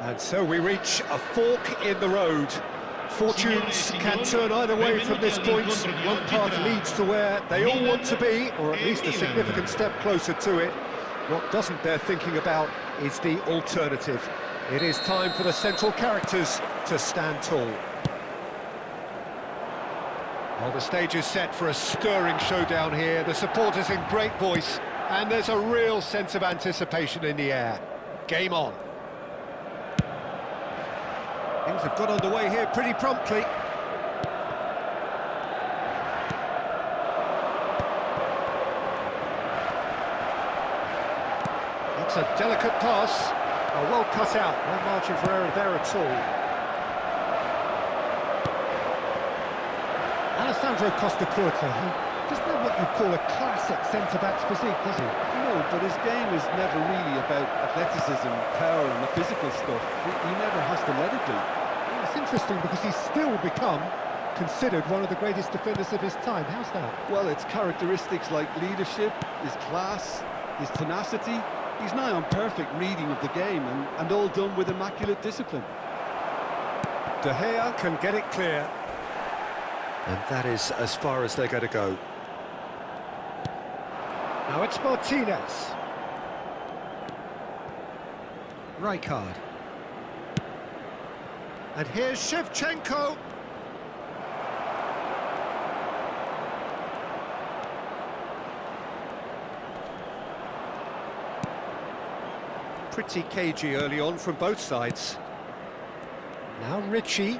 And so we reach a fork in the road. Fortunes can turn either way from this point. One path leads to where they all want to be, or at least a significant step closer to it. What doesn't bear thinking about is the alternative. It is time for the central characters to stand tall. Well, the stage is set for a stirring showdown here. The supporters in great voice, and there's a real sense of anticipation in the air. Game on. Things have got underway here pretty promptly. That's a delicate pass. Oh, well cut out. No margin for error there at all. Alessandro Costa-Curta, he doesn't have what you call a classic centre-back's physique, does he? No, but his game is never really about athleticism, power and the physical stuff. He never has to let it be. It's interesting because he's still become considered one of the greatest defenders of his time. How's that? Well, it's characteristics like leadership, his class, his tenacity. He's nigh on perfect reading of the game and all done with immaculate discipline. De Gea can get it clear. And that is as far as they're going to go. Now it's Martinez. Rijkaard. And here's Shevchenko. Pretty cagey early on from both sides. Now Richie.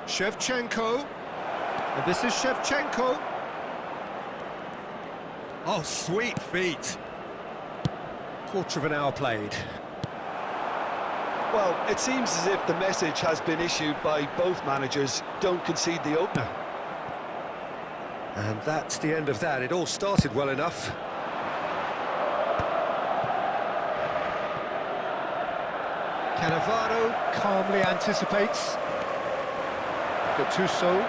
Shevchenko. And this is Shevchenko. Oh, sweet feet. Quarter of an hour played. Well, it seems as if the message has been issued by both managers: don't concede the opener. And that's the end of that. It all started well enough. Cannavaro calmly anticipates. Gattuso.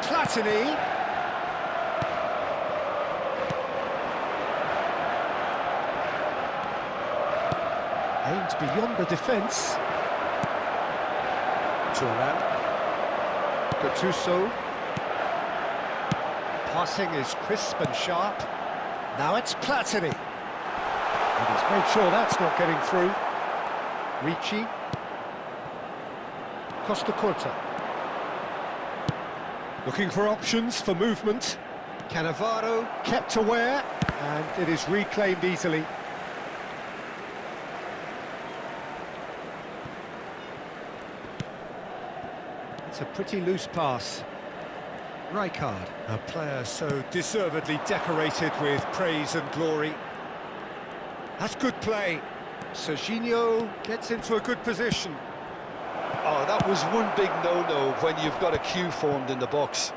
Platini. Aimed beyond the defence. Thuram. Gattuso. Passing is crisp and sharp. Now it's Platini. And he's made sure that's not getting through. Ricci. Costa-Curta. Looking for options for movement. Cannavaro kept aware, and it is reclaimed easily. It's a pretty loose pass. Rijkaard, a player so deservedly decorated with praise and glory. That's good play. Serginho gets into a good position. Oh, that was one big no-no when you've got a queue formed in the box.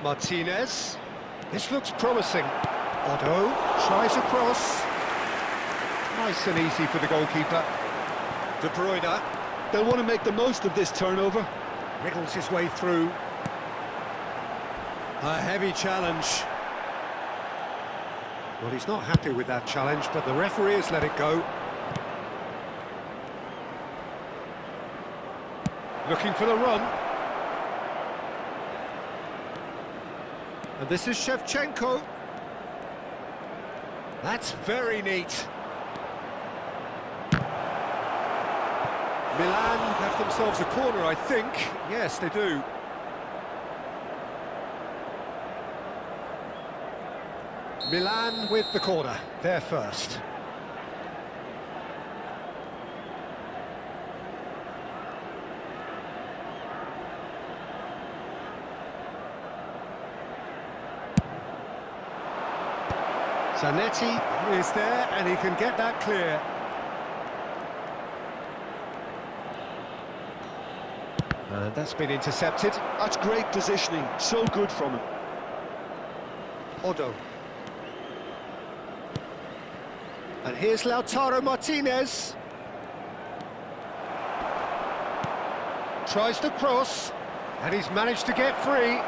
Martinez. This looks promising. Otto tries a cross. Nice and easy for the goalkeeper. De Bruyne. They'll want to make the most of this turnover. Wriggles his way through. A heavy challenge. Well, he's not happy with that challenge, but the referee has let it go. Looking for the run. And this is Shevchenko. That's very neat. Milan have themselves a corner, I think. Yes, they do. Milan with the corner, they're first. Zanetti is there, and he can get that clear. And that's been intercepted. That's great positioning, so good from him. Otto. And here's Lautaro Martinez. Tries to cross, and he's managed to get free.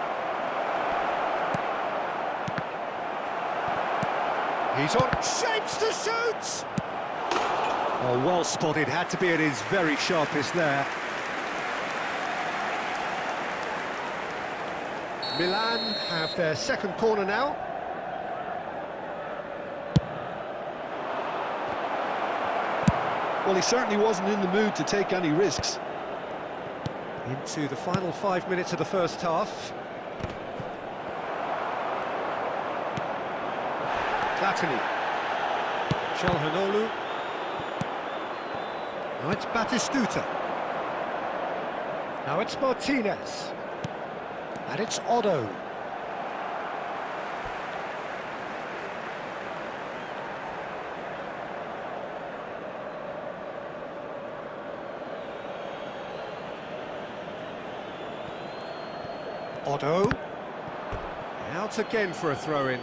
He's on, shapes to shoot! Oh, well spotted, had to be at his very sharpest there. Milan have their second corner now. Well, he certainly wasn't in the mood to take any risks. Into the final 5 minutes of the first half. Platini. Çalhanoğlu. Now it's Batistuta. Now it's Martinez. And it's Otto. Otto. Out again for a throw-in.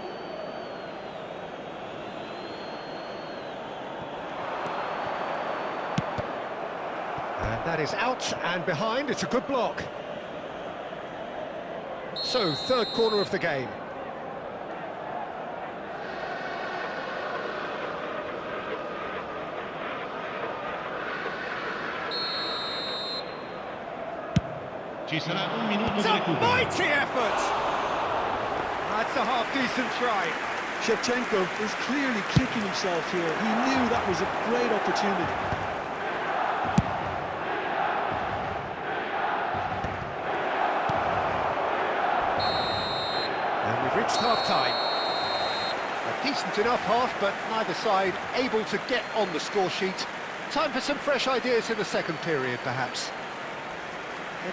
And that is out and behind. It's a good block. So, third corner of the game. Ci sarà un minuto It's di a recupero. mighty effort! That's a half-decent try. Shevchenko is clearly kicking himself here. He knew that was a great opportunity. And we've reached half-time. A decent enough half, but neither side able to get on the score sheet. Time for some fresh ideas in the second period, perhaps.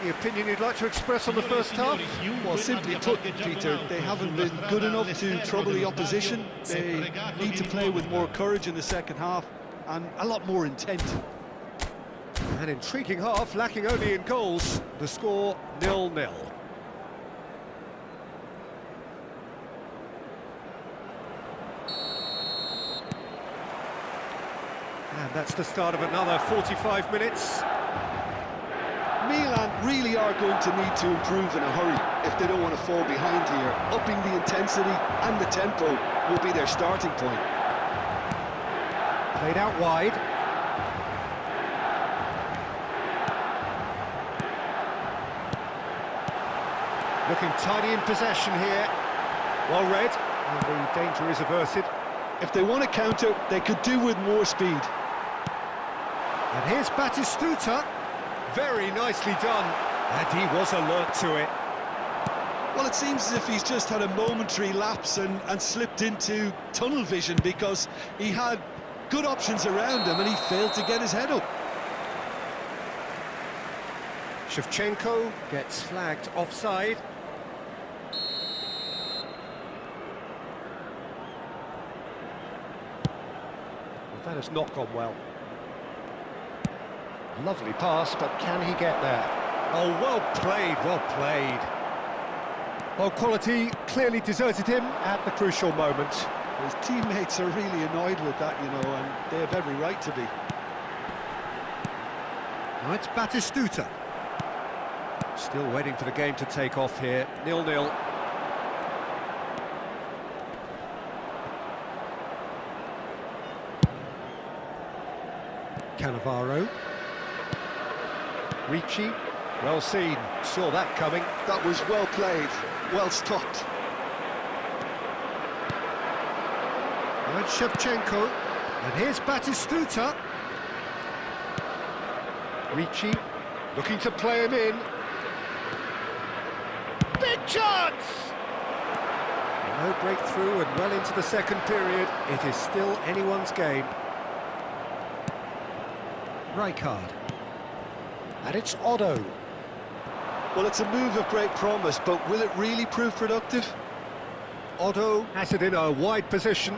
Any opinion you'd like to express on the first half? Well, simply put, Peter, they haven't been good enough to trouble the opposition. They need to play with more courage in the second half and a lot more intent. An intriguing half, lacking only in goals. The score 0-0. And that's the start of another 45 minutes. Milan really are going to need to improve in a hurry if they don't want to fall behind here. Upping the intensity and the tempo will be their starting point. Played out wide. Looking tidy in possession here. Well read, and the danger is averted. If they want to counter, they could do with more speed. And here's Batistuta. Very nicely done, and he was alert to it. Well, it seems as if he's just had a momentary lapse and slipped into tunnel vision because he had good options around him and he failed to get his head up. Shevchenko gets flagged offside. Well, that has not gone well. Lovely pass, but can he get there? Oh, well played, well played. Well, quality clearly deserted him at the crucial moment. His teammates are really annoyed with that, you know, and they have every right to be. Now it's Batistuta. Still waiting for the game to take off here. 0-0. Cannavaro. Ricci, well seen, saw that coming. That was well played, well stopped. And Shevchenko, and here's Batistuta. Ricci, looking to play him in. Big chance! No breakthrough and well into the second period. It is still anyone's game. Rijkaard. And it's Otto. Well, it's a move of great promise, but will it really prove productive? Otto has it in a wide position.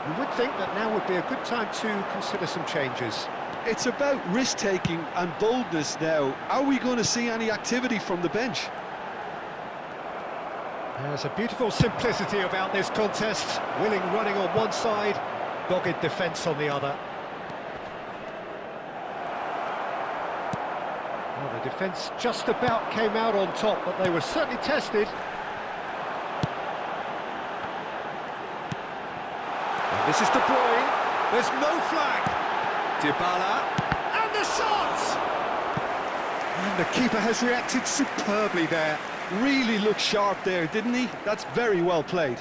You would think that now would be a good time to consider some changes. It's about risk-taking and boldness now. Are we going to see any activity from the bench? There's a beautiful simplicity about this contest. Willing running on one side, dogged defence on the other. Well, the defence just about came out on top, but they were certainly tested. This is De Bruyne. There's no flag. Dybala. And the shot! And the keeper has reacted superbly there. Really looked sharp there, didn't he? That's very well played.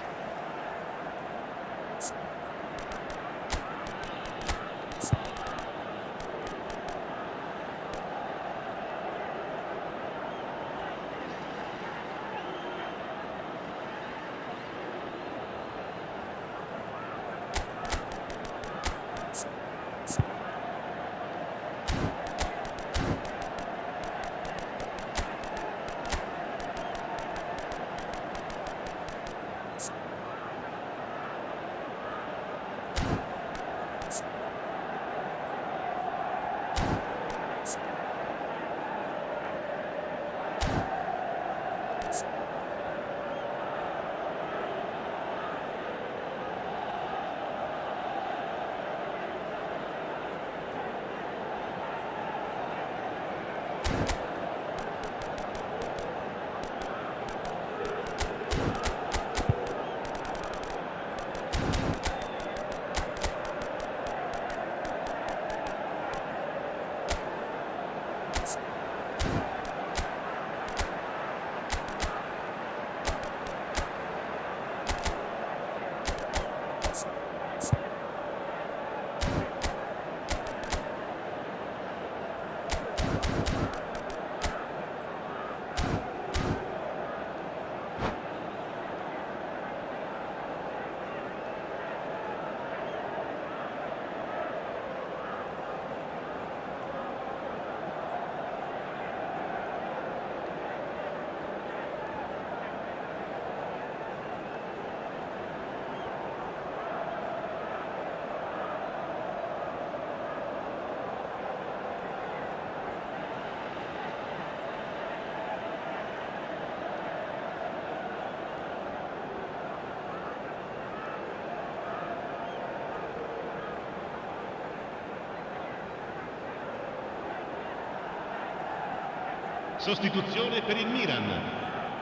Sostituzione per il Milan.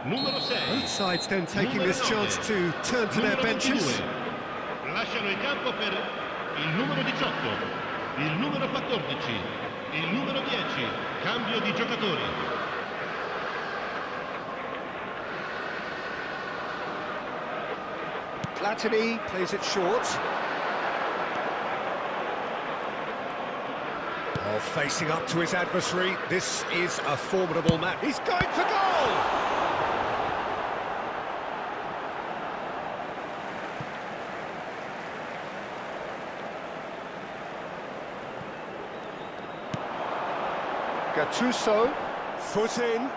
Numero 6. Both sides then taking this chance to turn to their benches. Lasciano il campo per il numero 18, il numero 14, il numero 10. Cambio di giocatori. Platini plays it short. Oh, facing up to his adversary. This is a formidable match. He's going for goal! Gattuso, foot in.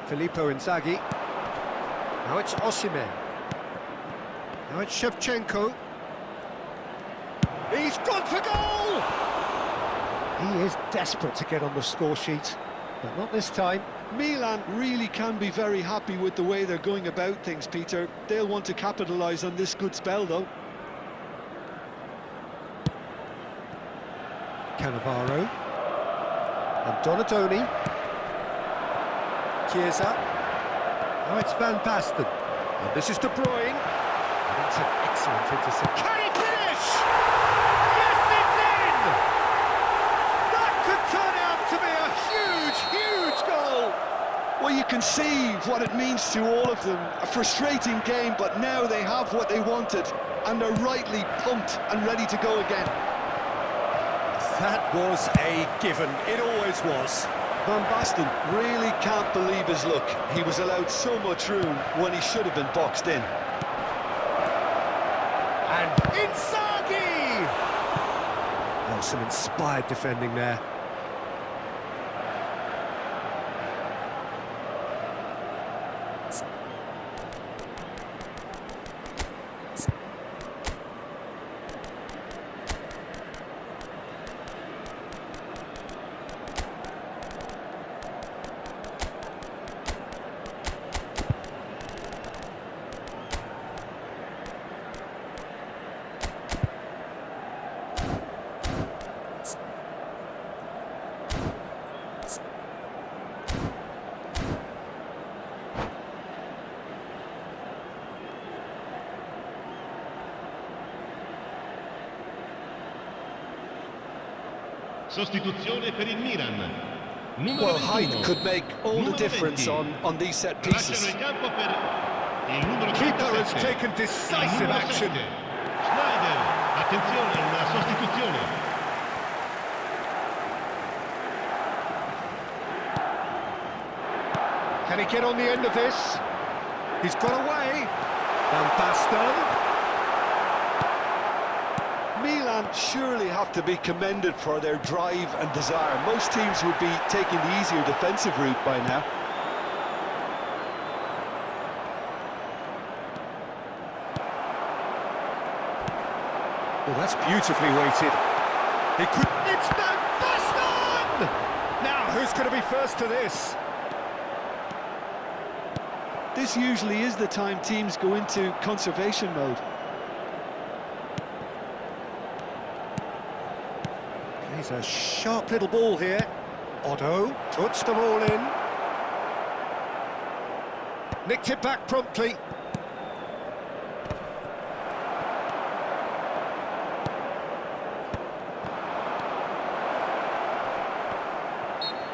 Filippo Inzaghi. Now it's Osimhen. Now it's Shevchenko. He's gone for goal! He is desperate to get on the score sheet, but not this time. Milan really can be very happy with the way they're going about things, Peter. They'll want to capitalise on this good spell, though. Cannavaro. And Donadoni. Chiesa. Now it's Van Basten. And this is De Bruyne. And that's an excellent interception. Can he finish? Yes, it's in! That could turn out to be a huge, huge goal! Well, you can see what it means to all of them. A frustrating game, but now they have what they wanted, and they're rightly pumped and ready to go again. That was a given. It always was. Van Basten really can't believe his luck. He was allowed so much room when he should have been boxed in. And Inzaghi! Oh, some inspired defending there. sostituzione per il Milan. Numero Well, height 21. could make all the Numero difference 20. on these set Lasciano pieces. il campo per il numero Keeper has 37. taken Il decisive numero action. 7. Schneider, attenzione, una sostituzione. Can he get on the end of this? He's got away. Van Basten. Milan surely have to be commended for their drive and desire. Most teams would be taking the easier defensive route by now. Oh, that's beautifully weighted. He could... It's Van Basten! Now, who's going to be first to this? This usually is the time teams go into conservation mode. He's a sharp little ball here. Otto puts the ball in. Nicked it back promptly.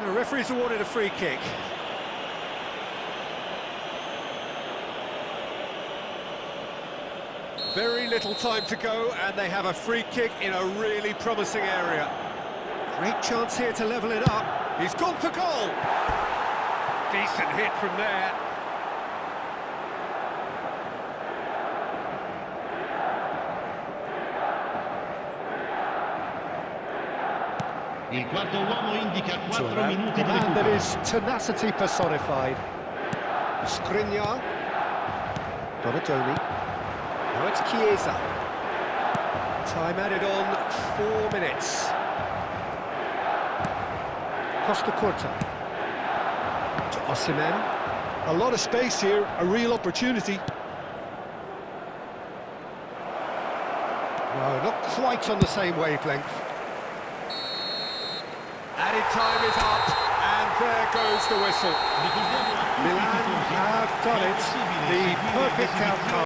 The referee's awarded a free kick. Very little time to go, and they have a free kick in a really promising area. Great chance here to level it up. He's gone for goal. Decent hit from there. Il quarto uomo indica 4 The minuti di man that recupero. is tenacity personified. Skriniar. Donadoni. Now it's Chiesa. Time added on 4 minutes. Costa Curta. To Osimhen. A lot of space here, a real opportunity. No, not quite on the same wavelength. Added time is up, and there goes the whistle. Milan have done it. The perfect outcome.